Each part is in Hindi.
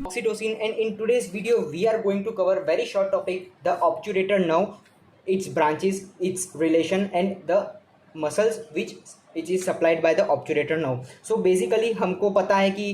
oxytocin, and in today's video we are going to cover very short topic, the obturator nerve, its branches, its relation, and the muscles which is supplied by the obturator nerve. So basically हमको पता है कि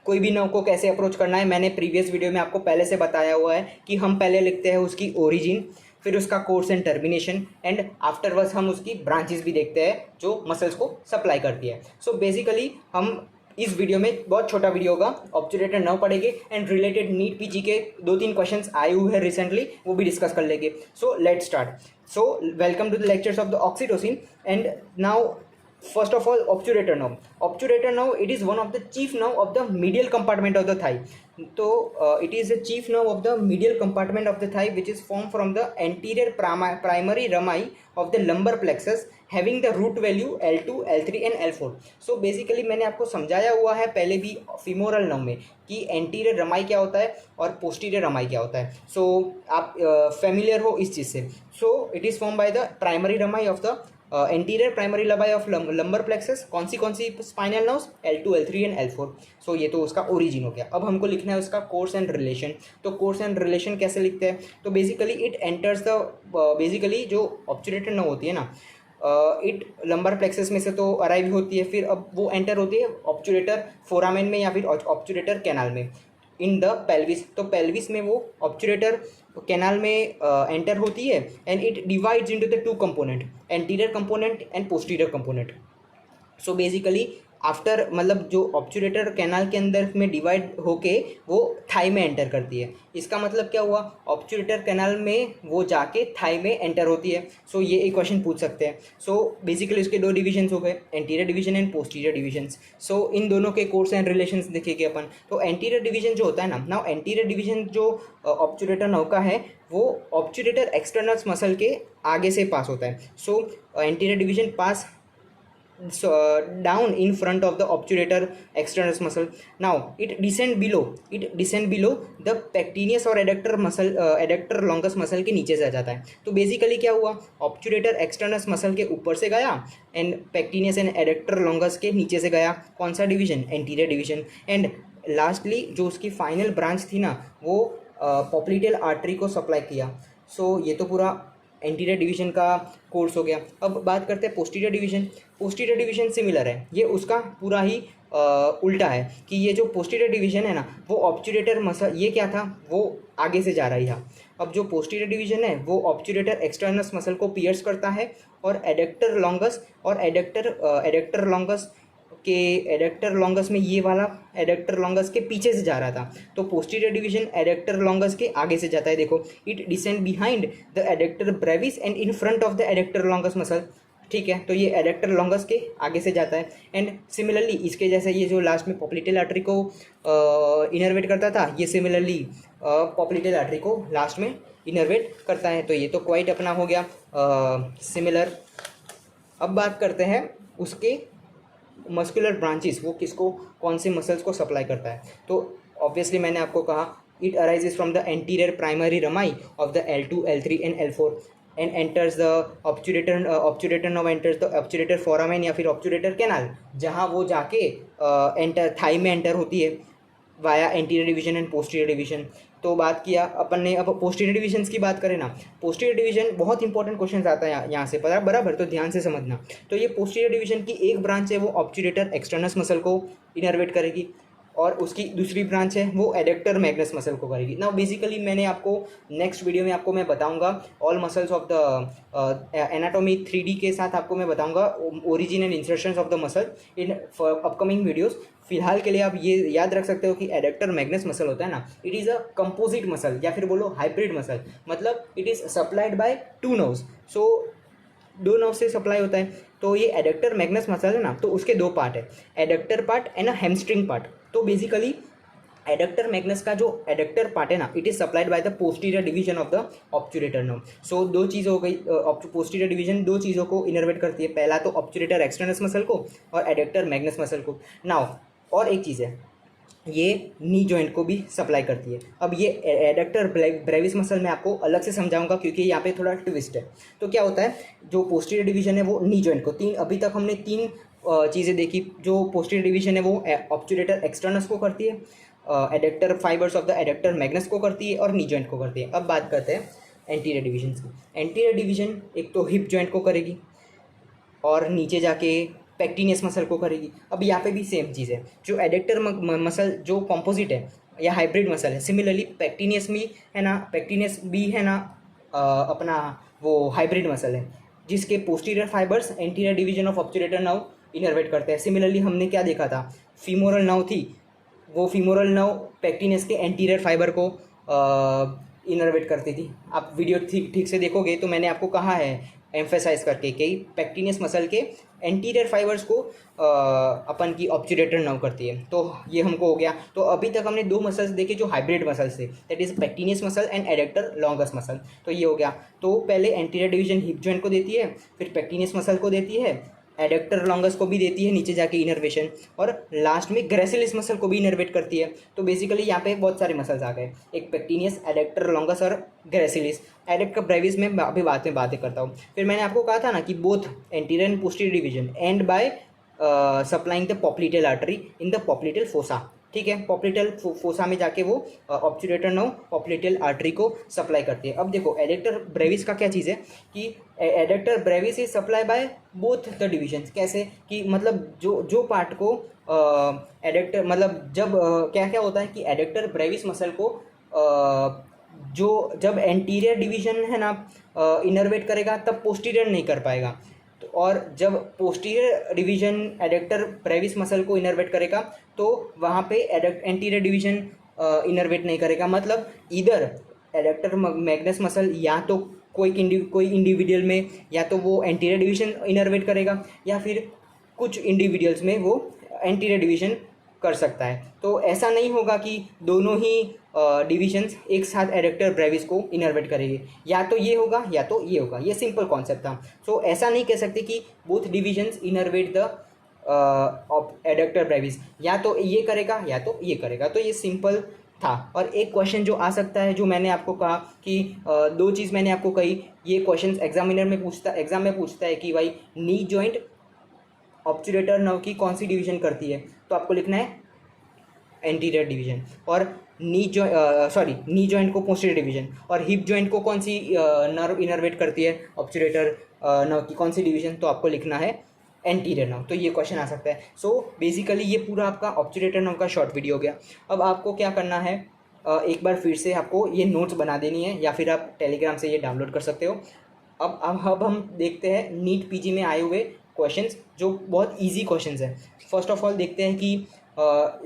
कोई भी नर्व को कैसे अप्रोच करना है. मैंने प्रीवियस वीडियो में आपको पहले से बताया हुआ है कि हम पहले लिखते हैं उसकी ओरिजिन, फिर उसका course and termination, and afterwards हम उसकी ब्रांचेस भी देखते हैं जो मसल्स को सप्लाई करती है. सो बेसिकली हम इस वीडियो में बहुत छोटा वीडियो होगा, ऑब्चुरेटर नर्व पढ़ेंगे एंड रिलेटेड नीट पीजी के 2-3 क्वेश्चंस आए हुए हैं रिसेंटली, वो भी डिस्कस कर लेंगे. So let's start. So welcome to the lectures of the oxytocin. And now first of all, obturator nerve. Obturator nerve, it is one of the chief nerve of the medial compartment of the thigh. So it is the chief nerve of the medial compartment of the thigh, which is formed from the anterior primary rami of the lumbar plexus, having the root value L2, L3 and L4. So basically मैंने आपको समझाया हुआ है पहले भी femoral nerve में कि anterior rami क्या होता है और posterior rami क्या होता है. So आप familiar हो इस चीज़ से. So it is formed by the primary rami of the anterior primary rami of lumbar plexus. कौन सी spinal nerves? L2, L3 and L4. So ये तो उसका ओरिजिन हो गया. अब हमको लिखना है उसका कोर्स एंड रिलेशन. तो कोर्स एंड रिलेशन कैसे लिखते हैं? तो basically it enters the basically जो ऑब्चुरेटर नर्व होती है ना, इट लंबर प्लेक्सस में से तो अराइव होती है, फिर अब वो एंटर होती है ऑब्चुरेटर फोरामेन में या फिर ऑब्चुरेटर कैनाल में इन द पेल्विस. तो पेल्विस में वो ऑब्चुरेटर कैनाल में एंटर होती है and it divides into the 2 component, anterior component and posterior component. So basically after मतलब जो ऑब्चुरेटर कैनाल के अंदर में डिवाइड होके वो थाई में एंटर करती है. इसका मतलब क्या हुआ? ऑब्चुरेटर कैनाल में वो जाके थाई में एंटर होती है. सो ये एक क्वेश्चन पूछ सकते हैं. सो बेसिकली इसके 2 डिविजन्स हो गए, anterior division and posterior divisions. So इन दोनों के कोर्स एंड रिलेशंस देखेंगे अपन. तो एंटीरियर डिवीजन जो होता है ना एंटीरियर डिवीजन जो ऑब्चुरेटर नर्व का है वो ऑब्चुरेटर एक्सटर्नल्स मसल के आगे से पास होता है. सो anterior division pass down in front of the obturator externus muscle. Now it descend below the pectineus और adductor muscle, adductor longus muscle के नीचे से आ जाता है. तो बेसिकली क्या हुआ? ऑब्चुरेटर एक्सटर्नस मसल के ऊपर से गया एंड पेक्टिनियस एंड एडक्टर लॉन्गस के नीचे से गया. कौन सा division? Anterior division. And lastly जो उसकी फाइनल ब्रांच थी ना वो पॉप्लिटेल आर्टरी को सप्लाई किया. सो ये तो पूरा एंटीरियर डिवीजन का कोर्स हो गया. अब बात करते हैं posterior division. Posterior division similar है, ये उसका पूरा ही उल्टा है कि ये जो पोस्टीरियर डिवीजन है ना वो ऑब्चुरेटर मसल, ये क्या था वो आगे से जा रही था. अब जो पोस्टीरियर डिवीजन है वो ऑब्चुरेटर एक्सटर्नस मसल को पियर्स करता है और एडक्टर लॉन्गस और एडक्टर लॉन्गस के एडक्टर लॉन्गस में ये वाला एडक्टर लॉन्गस के पीछे से जा रहा था. तो पोस्टीरियर डिवीजन एडक्टर लॉन्गस के आगे से जाता है. देखो it descend behind the adductor Brevis and in front of the adductor longus muscle. ठीक है, तो ये एडक्टर लॉन्गस के आगे से जाता है. एंड सिमिलरली इसके जैसे ये जो लास्ट में पॉप्लिटेल आर्टरी को इनर्वेट करता था, ये सिमिलरली पॉप्लिटेल आर्टरी को लास्ट में इनर्वेट करता है. तो ये तो क्वाइट अपना हो गया सिमिलर. अब बात करते हैं उसके मस्कुलर ब्रांचेस, वो किसको कौन से मसल्स को सप्लाई करता है. तो ऑब्वियसली मैंने आपको कहा it arises from the anterior primary rami of the L2, L3 and L4 and enters the obturator nerve enters the obturator foramen या फिर ऑब्चुरेटर कैनाल, जहाँ वो जाके एंटर थाई में एंटर होती है via anterior division and posterior division. तो बात किया अपन ने. अब पोस्टीरियर डिवीजन्स की बात करें ना, पोस्टीरियर डिवीजन बहुत इंपॉर्टेंट क्वेश्चन आता है यहाँ से, पता बराबर, तो ध्यान से समझना. तो ये पोस्टीरियर डिवीजन की एक ब्रांच है वो ऑब्चुरेटर एक्सटर्नस मसल को इनर्वेट करेगी और उसकी दूसरी ब्रांच है वो एडक्टर मैग्नस मसल को करेगी. नाउ बेसिकली मैंने आपको नेक्स्ट वीडियो में आपको मैं बताऊंगा all muscles of the anatomy 3D के साथ आपको मैं बताऊंगा origin and insertions of the muscle in upcoming videos. फिलहाल के लिए आप ये याद रख सकते हो कि एडक्टर मैग्नस मसल होता है ना, it is a composite muscle या फिर बोलो हाइब्रिड मसल. मतलब it is supplied by 2 nerves. So 2 nerve से सप्लाई होता है. तो ये एडक्टर मैग्नस मसल है ना, तो उसके 2 पार्ट है, adductor part and a hamstring part. तो बेसिकली एडक्टर मैग्नस का जो एडक्टर पार्ट है ना, it is supplied by the posterior division of the obturator nerve. So 2 चीज़ हो गई, पोस्टीरियर डिवीजन 2 चीज़ों को इनर्वेट करती है. पहला तो ऑब्चुरेटर एक्सटर्नस मसल को और एडक्टर मैग्नस मसल को. नाउ और एक चीज़ है, ये नी जॉइंट को भी सप्लाई करती है. अब ये एडक्टर ब्रेविस मसल मैं आपको अलग से समझाऊंगा क्योंकि यहाँ पे थोड़ा ट्विस्ट है. तो क्या होता है, जो पोस्टीरियर डिवीजन है वो नी जॉइंट को अभी तक हमने 3 चीज़ें देखी. जो पोस्टीरियर डिवीजन है वो ऑब्चुरेटर एक्सटर्नस को करती है, adductor fibres of the adductor Magnus को करती है और नी जॉइंट को करती है। अब बात करते हैं एंटीरियर डिवीजन की। एंटीरियर डिवीजन एक तो हिप जॉइंट को करेगी और नीचे जाके पेक्टिनियस मसल को करेगी। अब यहाँ पे भी सेम चीज़ है, जो एडेक्टर मसल जो कॉम्पोजिट है या हाइब्रिड मसल है, सिमिलरली पेक्टिनियस भी है ना, पेक्टिनियस भी है ना अपना वो हाइब्रिड मसल है जिसके posterior fibres anterior division of obturator nerve innervate करते हैं। सिमिलरली हमने क्या देखा था, फीमोरल नर्व थी, वो फीमोरल नर्व पेक्टिनियस के एंटीरियर फाइबर को इनर्वेट करती थी। आप वीडियो ठीक से देखोगे तो मैंने आपको कहा है एम्फेसाइज करके कि पेक्टिनियस मसल के एंटीरियर फाइबर्स को अपन की ऑब्चुरेटर नर्व करती है। तो ये हमको हो गया। तो अभी तक हमने दो मसल्स देखे जो हाइब्रिड मसल्स थे, that is pectineus muscle and adductor longus muscle. तो ये हो गया। तो पहले एंटीरियर डिवीजन हिप जॉइंट को देती है, फिर पेक्टिनियस मसल को देती है, एडेक्टर लॉन्गस को भी देती है नीचे जाके इनर्वेशन, और लास्ट में ग्रेसिलिस मसल को भी इनर्वेट करती है। तो बेसिकली यहाँ पे बहुत सारे मसल्स आ गए, एक पेक्टिनियस, एडेक्टर लॉन्गस और ग्रेसिलिस। एडेक्टर ब्रेविस में अभी बातें करता हूँ। फिर मैंने आपको कहा था ना कि both anterior and posterior division and by supplying the popliteal artery in the popliteal fossa. ठीक है, पॉप्लिटेल फोसा में जाके वो ऑब्चुरेटर नर्व पॉप्लिटेल आर्टरी को सप्लाई करती है। अब देखो एडेक्टर ब्रेविस का क्या चीज़ है कि adductor Brevis is supply by both the division. कैसे कि मतलब जो पार्ट को एडेक्टर मतलब जब क्या क्या होता है कि एडेक्टर ब्रेविस मसल को जब एंटीरियर डिवीजन है ना इनर्वेट करेगा तब पोस्टीरियर नहीं कर पाएगा, तो और जब posterior division adductor Brevis muscle को इनर्वेट करेगा तो वहाँ पे एंटीरियर डिवीजन इनर्वेट नहीं करेगा। मतलब इधर एडेक्टर मैग्नस मसल या तो कोई इंडिविजुअल में या तो वो एंटीरियर डिवीजन इनर्वेट करेगा या फिर कुछ इंडिविजुअल्स में वो एंटीरियर डिवीजन कर सकता है। तो ऐसा नहीं होगा कि दोनों ही डिविजन्स एक साथ एडेक्टर ब्रेविस को इनर्वेट करेंगे, या तो ये होगा या तो ये होगा। ये सिंपल कॉन्सेप्ट था। सो ऐसा नहीं कह सकते कि both divisions innervate the adductor Brevis, या तो ये करेगा या तो ये करेगा। तो ये सिंपल था। और एक क्वेश्चन जो आ सकता है, जो मैंने आपको कहा कि दो चीज़ मैंने आपको कही, ये क्वेश्चन एग्जाम में पूछता है कि भाई नी जॉइंट ऑब्चुरेटर नर्व की कौन सी डिवीजन करती है, तो आपको लिखना है एंटीरियर डिवीजन। और नी जॉइंट को पोस्टीरियर डिवीजन, और हिप जॉइंट को कौन सी नर्व इनर्वेट करती है ऑब्चुरेटर नर्व की कौन सी डिवीजन, तो आपको लिखना है एंटीरियर नर्व। तो ये क्वेश्चन आ सकता है। सो बेसिकली ये पूरा आपका ऑब्चुरेटर नर्व का शॉर्ट वीडियो हो गया। अब आपको क्या करना है, एक बार फिर से आपको ये नोट्स बना देनी है, या फिर आप टेलीग्राम से ये डाउनलोड कर सकते हो। अब हम देखते हैं नीट पीजी में आए हुए क्वेश्चंस जो बहुत इजी क्वेश्चंस हैं। फर्स्ट ऑफ ऑल देखते हैं कि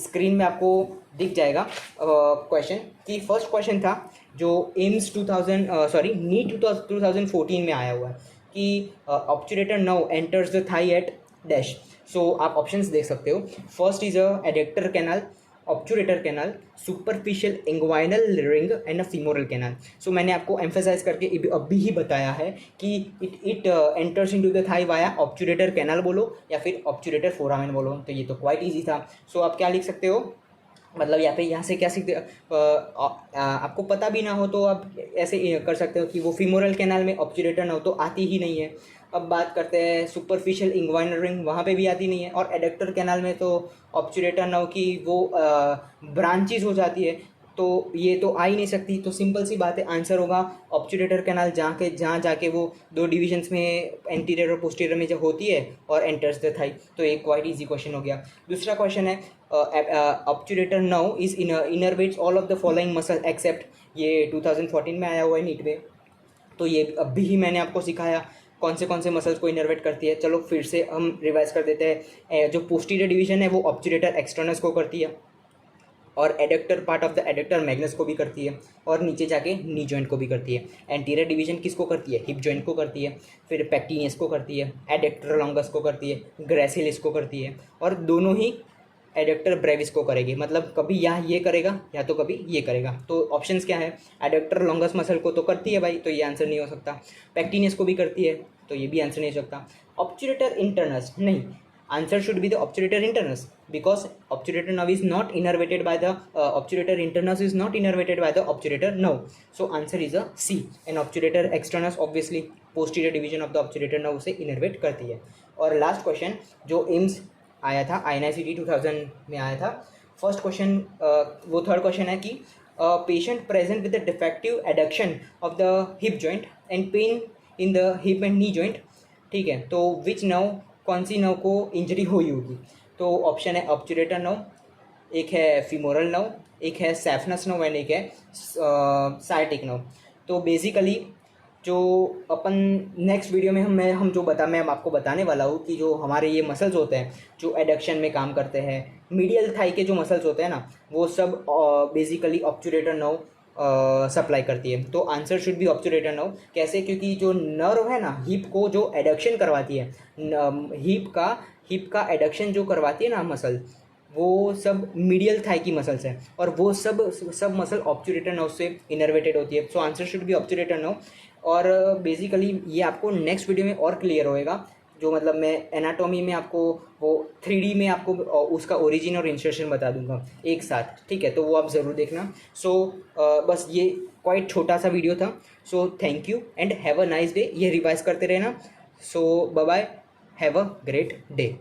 स्क्रीन में आपको दिख जाएगा क्वेश्चन कि फर्स्ट क्वेश्चन था जो एम्स नीट 2014 में आया हुआ है कि obturator nerve enters the thigh at dash. So आप ऑप्शंस देख सकते हो। First is a adductor canal, obturator canal, superficial inguinal ring and a femoral canal. So मैंने आपको एम्फेसाइज करके अभी ही बताया है कि it enters into the thigh via obturator canal बोलो या फिर ऑब्चुरेटर फोरामेन बोलो। तो ये तो क्वाइट इजी था। सो आप क्या लिख सकते हो, मतलब यहाँ से क्या सीखते, आपको पता भी ना हो तो आप ऐसे कर सकते हो कि वो फीमोरल कैनाल में ऑब्चुरेटर नर्व तो आती ही नहीं है। अब बात करते हैं सुपरफिशियल इंग्वाइनल रिंग, वहाँ पे भी आती नहीं है। और एडेक्टर कैनाल में तो ऑब्चुरेटर नर्व की वो ब्रांचेज हो जाती है, तो ये तो आ ही नहीं सकती। तो सिंपल सी बात है, आंसर होगा ऑब्चुरेटर कैनाल, जहाँ जाके वो दो डिविजन्स में एंटीरियर और पोस्टीरियर में जब होती है और एंटर्स द थाई। तो एक क्वाइट इजी क्वेश्चन हो गया। दूसरा क्वेश्चन है obturator nerve is innervates all of the following muscle except. ये 2014 में आया हुआ है नीट में। तो ये अभी ही मैंने आपको सिखाया कौन से मसल्स को इनर्वेट करती है। चलो फिर से हम रिवाइज कर देते हैं। जो पोस्टीरियर डिवीजन है वो ऑब्चुरेटर एक्सटर्नस को करती है, और adductor part of the adductor Magnus को भी करती है, और नीचे जाके नी जॉइंट को भी करती है। एंटीरियर डिवीजन किसको करती है, हिप जॉइंट को करती है, फिर पेक्टिनियस को करती है, एडेक्टर लॉन्गस को करती है, ग्रेसिलिस को करती है, और दोनों ही एडेक्टर ब्रेविस को करेगी। मतलब कभी यहाँ ये करेगा या तो कभी ये करेगा। तो ऑप्शंस क्या है, एडेक्टर लॉन्गस मसल को तो करती है भाई, तो ये आंसर नहीं हो सकता। पेक्टिनियस को भी करती है, तो ये भी आंसर नहीं हो सकता। ऑब्चुरेटर इंटरनस नहीं, answer should be the obturator internus, because obturator nerve is not innervated by the obturator internus is not innervated by the obturator nerve. So answer is a C, and obturator externus obviously posterior division of the obturator nerve से innervate करती है। और लास्ट क्वेश्चन जो एम्स आया था, INICET 2000 में आया था, फर्स्ट क्वेश्चन, वो थर्ड क्वेश्चन है कि patient present with the defective adduction of the hip joint and pain in the hip and knee joint, ठीक है, तो विच नर्व, कौन सी नर्व को इंजरी हुई होगी? तो ऑप्शन है ऑब्चुरेटर नर्व, एक है फीमोरल नर्व, एक है सैफनस नर्व एंड एक है साइटिक नर्व। तो बेसिकली जो अपन नेक्स्ट वीडियो में हम जो मैं आपको बताने वाला हूँ कि जो हमारे ये मसल्स होते हैं जो एडक्शन में काम करते हैं, मीडियल थाई के जो मसल्स होते हैं ना, वो सब बेसिकली ऑब्चुरेटर नर्व सप्लाई करती है। तो answer should be obturator nerve. कैसे? क्योंकि जो नर्व है ना हिप को जो एडक्शन करवाती है, हिप का एडक्शन जो करवाती है ना मसल, वो सब मीडियल थाई की मसल्स हैं और वो सब मसल ऑब्चुरेटर नर्व से इनर्वेटेड होती है। So answer should be obturator nerve. और बेसिकली ये आपको नेक्स्ट वीडियो में और क्लियर होएगा, जो मतलब मैं एनाटॉमी में आपको वो 3D में आपको उसका ओरिजिन और इंसर्शन बता दूंगा एक साथ, ठीक है, तो वो आप ज़रूर देखना। सो बस ये क्वाइट छोटा सा वीडियो था। So thank you and have a nice day. ये रिवाइज करते रहना। So bye bye, have a great day.